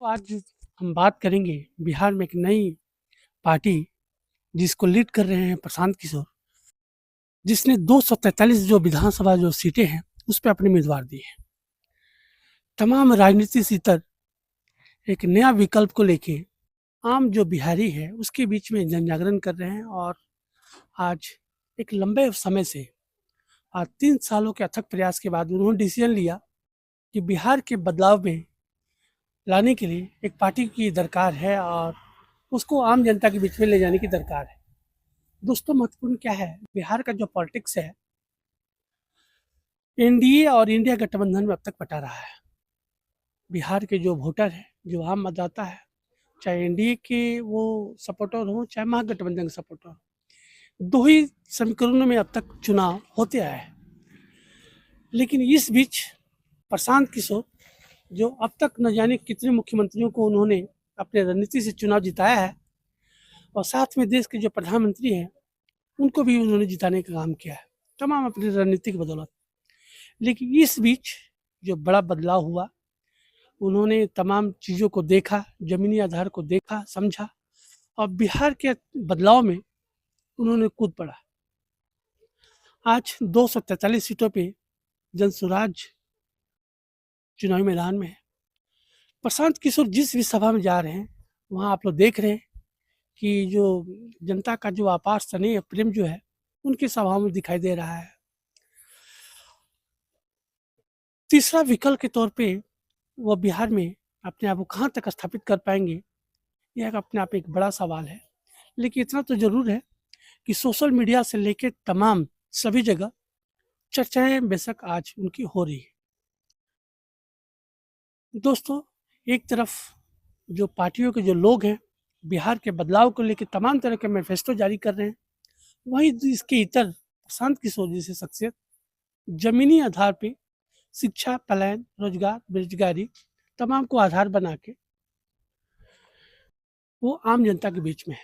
आज हम बात करेंगे बिहार में एक नई पार्टी जिसको लीड कर रहे हैं प्रशांत किशोर, जिसने 243 जो विधानसभा जो सीटें हैं उस पर अपने उम्मीदवार दिए हैं। तमाम राजनीति से इतर एक नया विकल्प को लेके आम जो बिहारी है उसके बीच में जन जागरण कर रहे हैं। और आज एक लंबे समय से आज 3 सालों के अथक प्रयास के बाद उन्होंने डिसीजन लिया कि बिहार के बदलाव में लाने के लिए एक पार्टी की दरकार है और उसको आम जनता के बीच में ले जाने की दरकार है। दोस्तों, महत्वपूर्ण क्या है, बिहार का जो पॉलिटिक्स है एनडीए और इंडिया गठबंधन में अब तक पटा रहा है। बिहार के जो वोटर है, जो आम मतदाता है, चाहे एनडीए के वो सपोर्टर हो चाहे महागठबंधन के सपोर्टर हो, दो ही समीकरणों में अब तक चुनाव होते आए हैं। लेकिन इस बीच प्रशांत किशोर जो अब तक न जाने कितने मुख्यमंत्रियों को उन्होंने अपने रणनीति से चुनाव जिताया है और साथ में देश के जो प्रधानमंत्री हैं उनको भी उन्होंने जिताने का काम किया है, तमाम अपनी रणनीति की बदौलत। लेकिन इस बीच जो बड़ा बदलाव हुआ, उन्होंने तमाम चीज़ों को देखा, जमीनी आधार को देखा, समझा और बिहार के बदलाव में उन्होंने कूद पड़ा। आज 243 सीटों पे जनसुराज चुनावी मैदान में है। प्रशांत किशोर जिस भी सभा में जा रहे हैं वहाँ आप लोग देख रहे हैं कि जो जनता का जो अपार स्नेह प्रेम जो है उनकी सभाओं में दिखाई दे रहा है। तीसरा विकल्प के तौर पे वो बिहार में अपने आप को कहाँ तक स्थापित कर पाएंगे, यह अपने आप एक बड़ा सवाल है। लेकिन इतना तो जरूर है कि सोशल मीडिया से लेकर तमाम सभी जगह चर्चाएं बेशक आज उनकी हो रही है। दोस्तों, एक तरफ जो पार्टियों के जो लोग हैं बिहार के बदलाव को लेकर तमाम तरह के मैनिफेस्टो जारी कर रहे हैं, वहीं इसके इतर प्रशांत किशोर जैसे शख्सियत जमीनी आधार पे शिक्षा, पलायन, रोजगार, बेरोजगारी तमाम को आधार बना के वो आम जनता के बीच में है।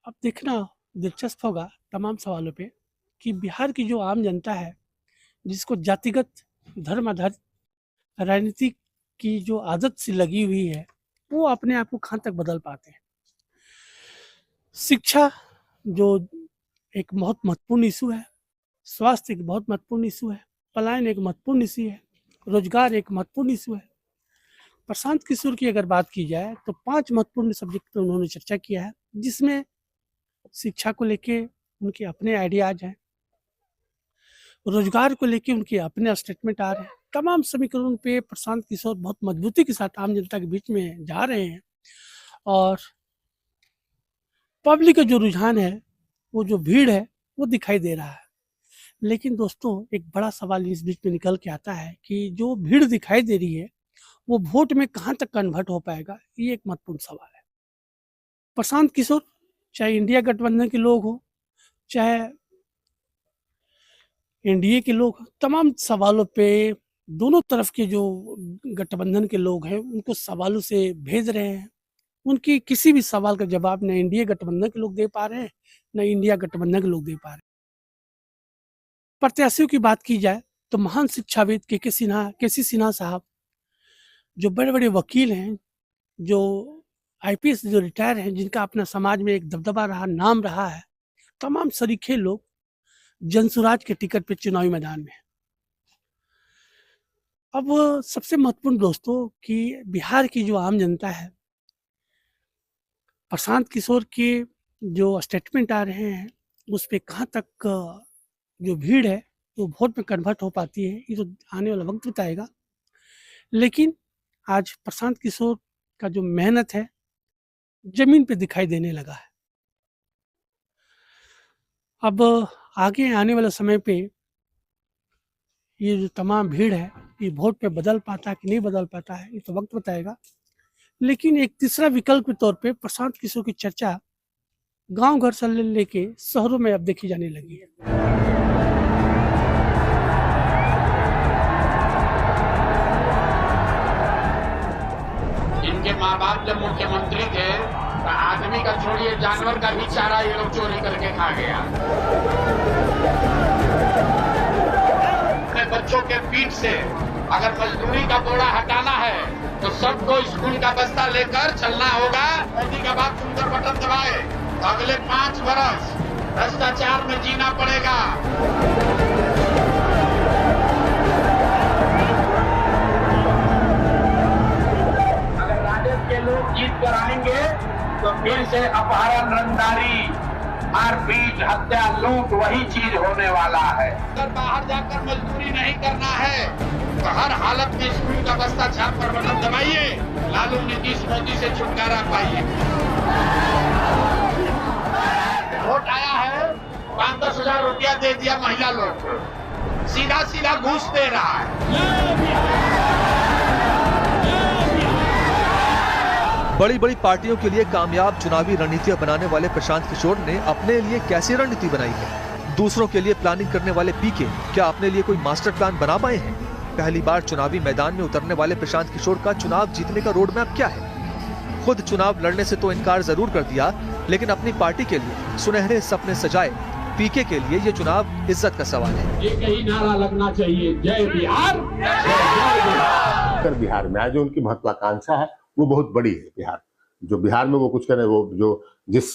अब देखना दिलचस्प होगा तमाम सवालों पे कि बिहार की जो आम जनता है, जिसको जातिगत धर्म आधारित राजनीति की जो आदत सी लगी हुई है, वो अपने आप को कहाँ तक बदल पाते हैं। शिक्षा जो एक बहुत महत्वपूर्ण इशू है, स्वास्थ्य एक बहुत महत्वपूर्ण इशू है, पलायन एक महत्वपूर्ण इशू है, रोजगार एक महत्वपूर्ण इशू है। प्रशांत किशोर की अगर बात की जाए तो 5 महत्वपूर्ण सब्जेक्ट पे उन्होंने चर्चा किया है, जिसमें शिक्षा को लेके उनके अपने आइडियाज हैं, रोजगार को लेके उनके अपने स्टेटमेंट आ रहे हैं। तमाम समीकरणों पे प्रशांत किशोर बहुत मजबूती के साथ आम जनता के बीच में जा रहे हैं और पब्लिक का जो रुझान है, वो जो भीड़ है, वो दिखाई दे रहा है। लेकिन दोस्तों, एक बड़ा सवाल इस बीच में निकल के आता है कि जो भीड़ दिखाई दे रही है वो वोट में कहाँ तक कन्वर्ट हो पाएगा, ये एक महत्वपूर्ण सवाल है। प्रशांत किशोर चाहे इंडिया गठबंधन के लोग हो चाहे एनडीए के लोग, तमाम सवालों पे दोनों तरफ के जो गठबंधन के लोग हैं उनको सवालों से भेज रहे हैं। उनकी किसी भी सवाल का जवाब न एनडीए गठबंधन के लोग दे पा रहे हैं, न इंडिया गठबंधन के लोग दे पा रहे हैं। प्रत्याशियों की बात की जाए तो महान शिक्षाविद केसी सिन्हा साहब, जो बड़े बड़े वकील हैं, जो आईपीएस जो रिटायर हैं, जिनका अपना समाज में एक दबदबा रहा, नाम रहा है, तमाम सरीखे लोग जनसुराज के टिकट पे चुनावी मैदान में। अब सबसे महत्वपूर्ण दोस्तों कि बिहार की जो आम जनता है, प्रशांत किशोर के जो स्टेटमेंट आ रहे हैं उस पर कहाँ तक जो भीड़ है वो वोट में कन्वर्ट हो पाती है, ये तो आने वाला वक्त बताएगा। लेकिन आज प्रशांत किशोर का जो मेहनत है जमीन पे दिखाई देने लगा है। अब आगे आने वाले समय पे ये जो तमाम भीड़ है ये वोट पे बदल पाता है कि नहीं बदल पाता है, ये तो वक्त बताएगा। लेकिन एक तीसरा विकल्प के तौर पे प्रशांत किशोर की चर्चा गांव घर से लेके शहरों में अब देखी जाने लगी है। इनके माँ बाप जब मुख्यमंत्री थे तो आदमी का छोड़िए जानवर का भी चारा ये लोग चोरी करके खा गया। अपने बच्चों के पीठ से अगर मजदूरी का बोरा हटाना है तो सबको स्कूल का बस्ता लेकर चलना होगा। मोदी का बात सुनकर बटन दबाए तो अगले 5 वर्ष भ्रष्टाचार में जीना पड़ेगा। अगर राजद के लोग जीत कर आएंगे तो फिर से अपहरण, रंगदारी, मारपीट, हत्या, लूट वही चीज होने वाला है। अगर बाहर जाकर मजदूरी नहीं करना है तो हर हालत में स्कूल का बस्ता छाप कर बटन दबाइए, लालू नीतीश मोदी से छुटकारा पाइए। वोट आया है, 5-10 हजार रुपया दे दिया महिला लोग को, सीधा सीधा घूस दे रहा है। बड़ी बड़ी पार्टियों के लिए कामयाब चुनावी रणनीतियां बनाने वाले प्रशांत किशोर ने अपने लिए कैसी रणनीति बनाई है? दूसरों के लिए प्लानिंग करने वाले पीके क्या अपने लिए कोई मास्टर प्लान बना पाए हैं? पहली बार चुनावी मैदान में उतरने वाले प्रशांत किशोर का चुनाव जीतने का रोड मैप क्या है? खुद चुनाव लड़ने से तो इनकार जरूर कर दिया, लेकिन अपनी पार्टी के लिए सुनहरे सपने सजाए पीके के लिए ये चुनाव इज्जत का सवाल है। ये कहीं नारा लगना चाहिए, जय बिहार, जय बिहार। बिहार में आज जो उनकी महत्वाकांक्षा है वो बहुत बड़ी है। बिहार जो बिहार में वो कुछ करें, वो जो जिस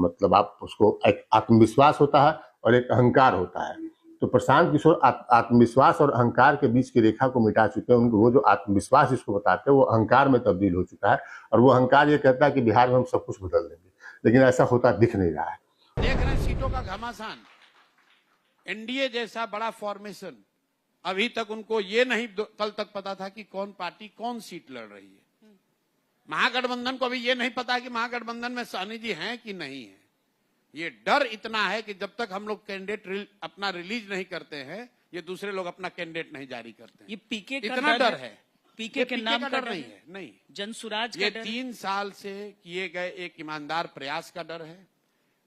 मतलब आप उसको एक आत्मविश्वास होता है और एक अहंकार होता है, तो प्रशांत किशोर आत्मविश्वास और अहंकार के बीच की रेखा को मिटा चुके हैं। उनको वो जो आत्मविश्वास जिसको बताते हैं वो अहंकार में तब्दील हो चुका है, और वो अहंकार ये कहता है कि बिहार में हम सब कुछ बदल देंगे, लेकिन ऐसा होता दिख नहीं रहा है। देख रहे हैं सीटों का घमासान, एनडीए जैसा बड़ा फॉर्मेशन, अभी तक उनको ये नहीं कल तक पता था कि कौन पार्टी कौन सीट लड़ रही है। महागठबंधन को अभी ये नहीं पता कि महागठबंधन में सहनी जी हैं कि नहीं है। ये डर इतना है कि जब तक हम लोग कैंडिडेट अपना रिलीज नहीं करते हैं, ये दूसरे लोग अपना कैंडिडेट नहीं जारी करते हैं। ये पीके का इतना डर है। पीके के नाम का डर नहीं है, नहीं जनसुराज ये 3 साल से किए गए एक ईमानदार प्रयास का डर है।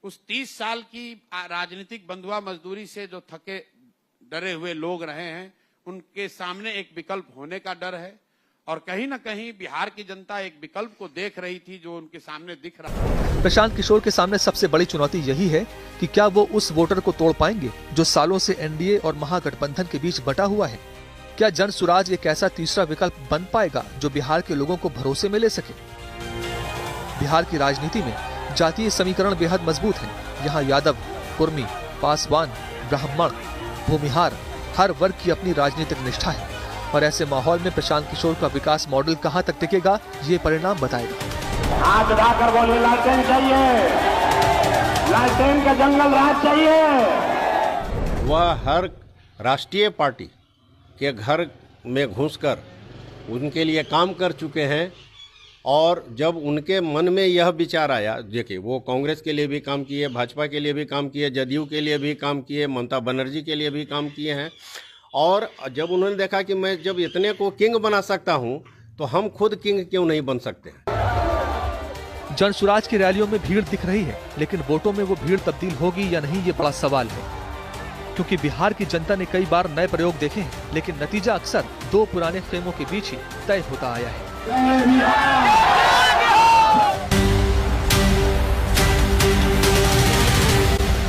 उस 30 साल की राजनीतिक बंधुआ मजदूरी से जो थके डरे हुए लोग रहे हैं, उनके सामने एक विकल्प होने का डर है, और कहीं ना कहीं बिहार की जनता एक विकल्प को देख रही थी जो उनके सामने दिख रहा है। प्रशांत किशोर के सामने सबसे बड़ी चुनौती यही है कि क्या वो उस वोटर को तोड़ पाएंगे जो सालों से एनडीए और महागठबंधन के बीच बटा हुआ है? क्या जनसुराज एक ऐसा तीसरा विकल्प बन पाएगा जो बिहार के लोगों को भरोसे में ले सके? बिहार की राजनीति में जातीय समीकरण बेहद मजबूत है। यहाँ यादव, कुर्मी, पासवान, ब्राह्मण, भूमिहार, हर वर्ग की अपनी राजनीतिक निष्ठा है, और ऐसे माहौल में प्रशांत किशोर का विकास मॉडल कहां तक टिकेगा, ये परिणाम बताएगा। हाथ उठाकर बोले लालटेन चाहिए, लालटेन का जंगल राज चाहिए। वह हर राष्ट्रीय पार्टी के घर में घुसकर उनके लिए काम कर चुके हैं, और जब उनके मन में यह विचार आया, देखिए वो कांग्रेस के लिए भी काम किए, भाजपा के लिए भी काम किए, जदयू के लिए भी काम किए, ममता बनर्जी के लिए भी काम किए हैं, और जब उन्होंने देखा कि मैं जब इतने को किंग बना सकता हूं, तो हम खुद किंग क्यों नहीं बन सकते। जनसुराज की रैलियों में भीड़ दिख रही है, लेकिन वोटों में वो भीड़ तब्दील होगी या नहीं, ये बड़ा सवाल है। क्योंकि बिहार की जनता ने कई बार नए प्रयोग देखे हैं, लेकिन नतीजा अक्सर 2 पुराने खेमों के बीच ही तय होता आया है।